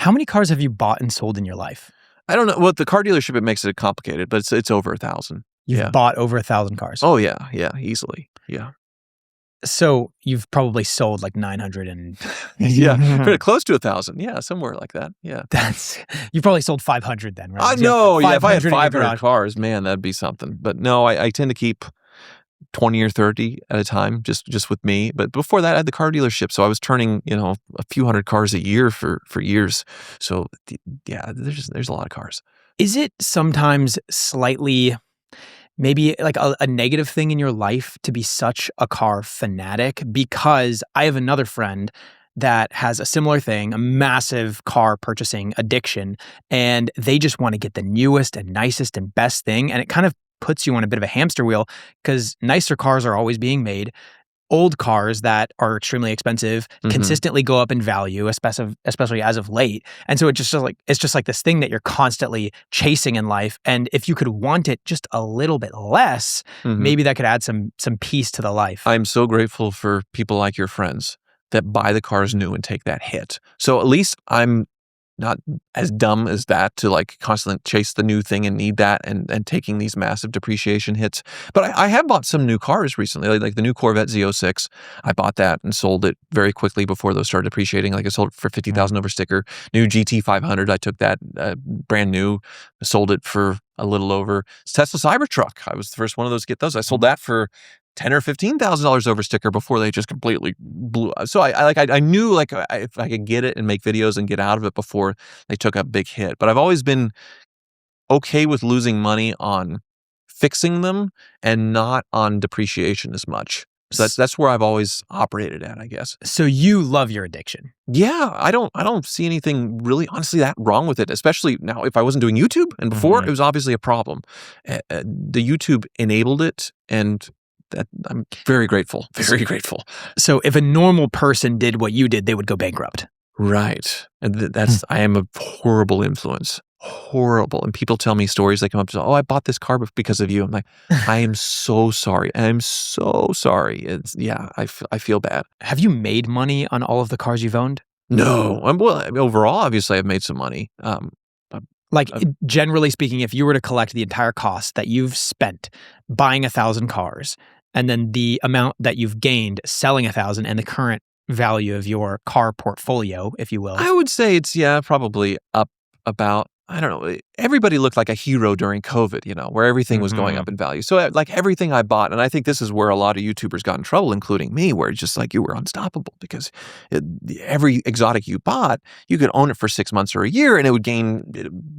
How many cars have you bought and sold in your life? I don't know. Well, the car dealership, it makes it complicated, but it's over 1,000. You've bought over 1,000 cars. Oh, yeah, easily. Yeah. So you've probably sold like 900 and... Yeah, pretty close to 1,000. Yeah, somewhere like that. Yeah. You probably sold 500 then, right? No, yeah, if I had 500 cars, man, that'd be something. But no, I tend to keep 20 or 30 at a time, just with me. But before that, I had the car dealership, so I was turning, a few hundred cars a year for years. So yeah, there's a lot of cars. Is it sometimes slightly, maybe like a negative thing in your life to be such a car fanatic? Because I have another friend that has a similar thing, a massive car purchasing addiction, and they just want to get the newest and nicest and best thing, and it kind of puts you on a bit of a hamster wheel because nicer cars are always being made. Old cars that are extremely expensive consistently go up in value, especially as of late. And so it's just like this thing that you're constantly chasing in life. And if you could want it just a little bit less, maybe that could add some peace to the life. I'm so grateful for people like your friends that buy the cars new and take that hit. So at least I'm not as dumb as that to like constantly chase the new thing and need that and taking these massive depreciation hits. But I have bought some new cars recently, like the new Corvette Z06. I bought that and sold it very quickly before those started depreciating. Like I sold it for $50,000 over sticker. New GT500, I took that brand new, sold it for a little over. Tesla Cybertruck, I was the first one of those to get those. I sold that for $10,000 or $15,000 over sticker before they just completely blew. So I knew like if I could get it and make videos and get out of it before they took a big hit. But I've always been okay with losing money on fixing them and not on depreciation as much. So that's where I've always operated at, I guess. So you love your addiction. Yeah, I don't see anything really honestly that wrong with it, especially now if I wasn't doing YouTube. And before, it was obviously a problem. The YouTube enabled it, and that I'm very grateful. Very grateful. So if a normal person did what you did, they would go bankrupt. Right. And that's I am a horrible influence. Horrible. And people tell me stories. They come up and say, "Oh, I bought this car because of you." I'm like, I am so sorry. I'm so sorry. I feel bad. Have you made money on all of the cars you've owned? No. Overall, obviously, I've made some money. Generally speaking, if you were to collect the entire cost that you've spent buying 1,000 cars, and then the amount that you've gained selling 1,000 and the current value of your car portfolio, if you will. I would say it's, probably up about, I don't know, everybody looked like a hero during COVID, where everything was going up in value. So like everything I bought, and I think this is where a lot of YouTubers got in trouble, including me, where it's just like you were unstoppable because every exotic you bought, you could own it for 6 months or a year and it would gain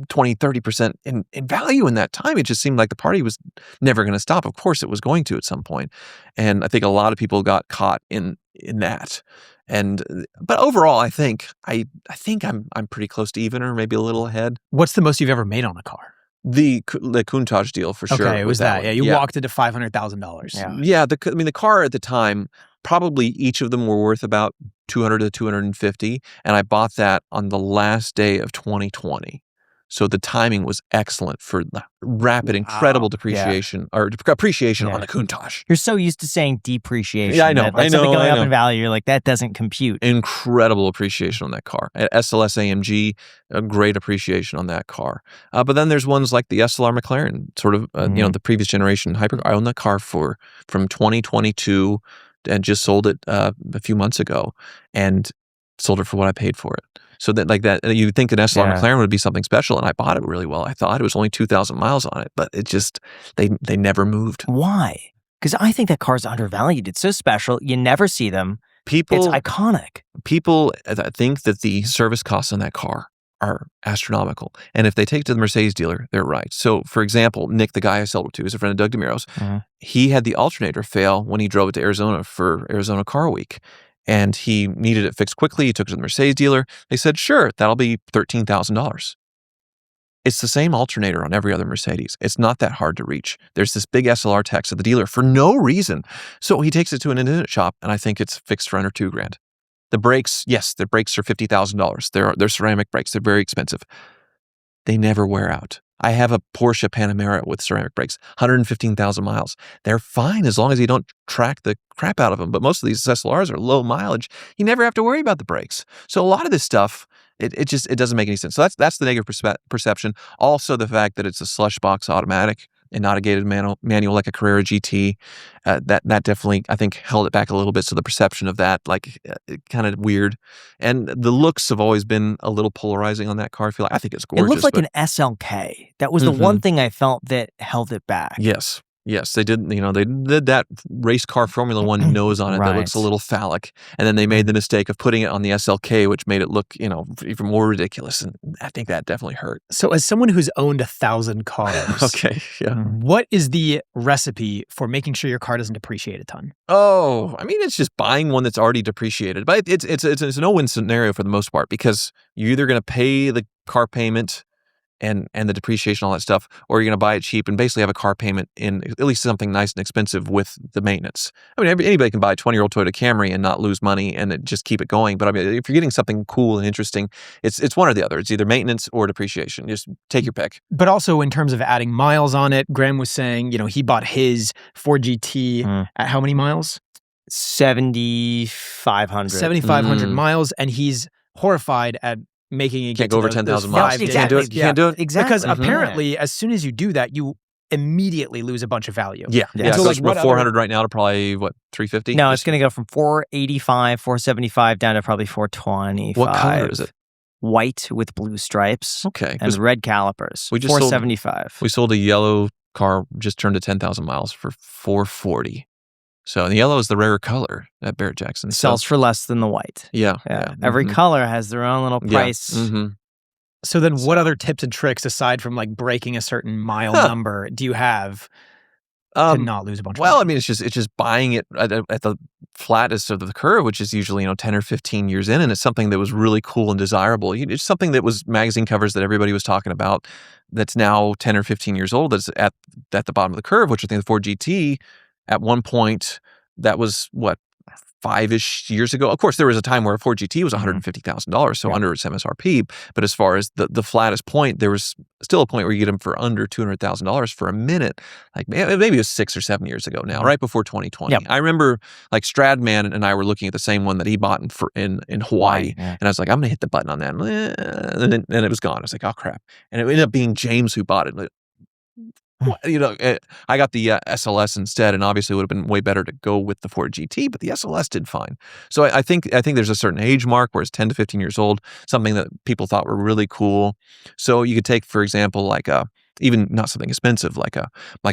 20, 30% in value in that time. It just seemed like the party was never going to stop. Of course it was going to at some point. And I think a lot of people got caught in that. But overall, I think I'm pretty close to even or maybe a little ahead. What's the most you've ever made on a car? The Countach deal for sure. Okay, it was that. Yeah, you walked into $500,000. Yeah. The car at the time, probably each of them were worth about $200 to $250, and I bought that on the last day of 2020. So the timing was excellent for rapid, incredible depreciation or appreciation on the Countach. You're so used to saying depreciation. Yeah, I know. Something going up in value, you're like, that doesn't compute. Incredible appreciation on that car. At SLS AMG, a great appreciation on that car. But then there's ones like the SLR McLaren, sort of, the previous generation hypercar. I owned that car from 2022 and just sold it a few months ago and sold it for what I paid for it. So that like that, you'd think an SLR McLaren would be something special, and I bought it really well. I thought it was only 2,000 miles on it, but it just, they never moved. Why? Because I think that car's undervalued. It's so special. You never see them. It's iconic. People think that the service costs on that car are astronomical. And if they take it to the Mercedes dealer, they're right. So for example, Nick, the guy I sold it to, is a friend of Doug DeMiro's. He had the alternator fail when he drove it to Arizona for Arizona Car Week. And he needed it fixed quickly. He took it to the Mercedes dealer. They said, sure, that'll be $13,000. It's the same alternator on every other Mercedes. It's not that hard to reach. There's this big SLR text at the dealer for no reason. So he takes it to an independent shop, and I think it's fixed for under $2,000. The brakes, yes, the brakes are $50,000. They're ceramic brakes. They're very expensive. They never wear out. I have a Porsche Panamera with ceramic brakes, 115,000 miles. They're fine as long as you don't track the crap out of them. But most of these SLRs are low mileage. You never have to worry about the brakes. So a lot of this stuff It doesn't make any sense. So that's the negative perception. Also, the fact that it's a slush box automatic and not a gated manual like a Carrera GT, that definitely, I think, held it back a little bit. So the perception of that, kind of weird. And the looks have always been a little polarizing on that car. I think it's gorgeous. It looked like an SLK. That was the one thing I felt that held it back. Yes, they did. They did that race car Formula One nose on it that looks a little phallic, and then they made the mistake of putting it on the SLK, which made it look, even more ridiculous. And I think that definitely hurt. So, as someone who's owned 1,000 cars, okay, yeah, what is the recipe for making sure your car doesn't depreciate a ton? Oh, I mean, it's just buying one that's already depreciated, but it's a no-win scenario for the most part, because you're either going to pay the car payment and the depreciation, all that stuff, or you're going to buy it cheap and basically have a car payment in at least something nice and expensive with the maintenance. I mean, anybody can buy a 20-year-old Toyota Camry and not lose money and just keep it going. But I mean, if you're getting something cool and interesting, it's one or the other. It's either maintenance or depreciation. Just take your pick. But also in terms of adding miles on it, Graham was saying, he bought his Ford GT at how many miles? 7,500. 7,500 miles, and he's horrified at making it can't go over 10,000 miles. Exactly. You can't do it. Exactly. Because apparently, as soon as you do that, you immediately lose a bunch of value. Yeah. So it goes from 400 right now to probably, 350? No, it's going to go from 485, 475 down to probably 425. What color is it? White with blue stripes. Okay. And red calipers. We just 475. We sold a yellow car, just turned to 10,000 miles for 440. So the yellow is the rarer color at Barrett Jackson. Sells for less than the white. Yeah. Every color has their own little price. Yeah. So then what other tips and tricks, aside from breaking a certain mile number, do you have to not lose a bunch of money? I mean, it's just buying it at the flattest of the curve, which is usually 10 or 15 years in, and it's something that was really cool and desirable. It's something that was magazine covers that everybody was talking about that's now 10 or 15 years old, that's at the bottom of the curve, which I think the Ford GT at one point, that was 5-ish years ago. Of course, there was a time where a Ford GT was $150,000, so under its MSRP. But as far as the flattest point, there was still a point where you get them for under $200,000 for a minute. Maybe it was 6 or 7 years ago now, right before 2020. Yep. I remember Stradman and I were looking at the same one that he bought in Hawaii, and I was like, I'm going to hit the button on that, and then it was gone. I was like, oh crap! And it ended up being James who bought it. I got the SLS instead, and obviously it would have been way better to go with the Ford GT, but the SLS did fine. So I think there's a certain age mark where it's 10 to 15 years old, something that people thought were really cool. So you could take, for example, even not something expensive, like a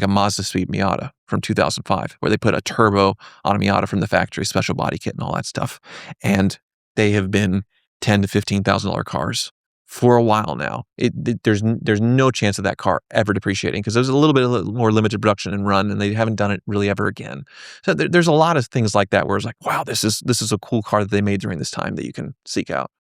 Mazda Speed Miata from 2005, where they put a turbo on a Miata from the factory, special body kit and all that stuff. And they have been $10,000 to $15,000 cars for a while now. There's no chance of that car ever depreciating, because there's a little bit more limited production and run, and they haven't done it really ever again. So there's a lot of things like that where it's like, wow, this is a cool car that they made during this time that you can seek out.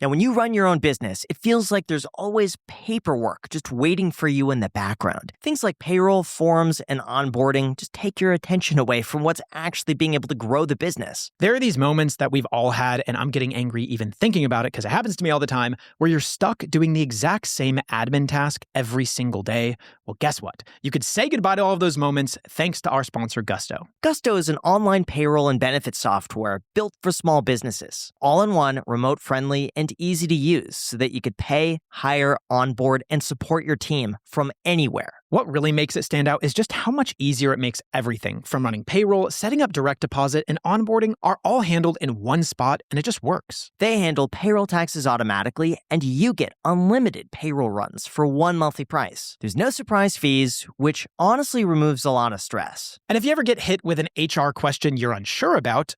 Now, when you run your own business, it feels like there's always paperwork just waiting for you in the background. Things like payroll, forms, and onboarding just take your attention away from what's actually being able to grow the business. There are these moments that we've all had, and I'm getting angry even thinking about it because it happens to me all the time, where you're stuck doing the exact same admin task every single day. Well, guess what? You could say goodbye to all of those moments thanks to our sponsor, Gusto. Gusto is an online payroll and benefits software built for small businesses. All-in-one, remote-friendly, and easy to use so that you could pay, hire, onboard, and support your team from anywhere. What really makes it stand out is just how much easier it makes everything from running payroll, setting up direct deposit, and onboarding are all handled in one spot, and it just works. They handle payroll taxes automatically, and you get unlimited payroll runs for one monthly price. There's no surprise fees, which honestly removes a lot of stress. And if you ever get hit with an HR question you're unsure about,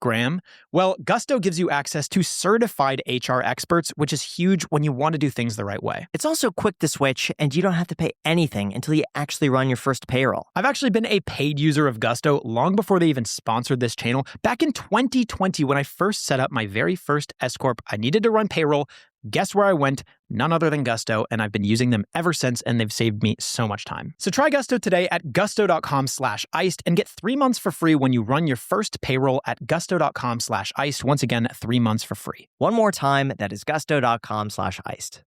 Graham, well, Gusto gives you access to certified HR experts, which is huge when you want to do things the right way. It's also quick to switch, and you don't have to pay anything until you actually run your first payroll. I've actually been a paid user of Gusto long before they even sponsored this channel. Back in 2020, when I first set up my very first S-Corp, I needed to run payroll. Guess where I went? None other than Gusto, and I've been using them ever since, and they've saved me so much time. So try Gusto today at gusto.com/iced and get 3 months for free when you run your first payroll at gusto.com/iced. Once again, 3 months for free. One more time, that is gusto.com/iced.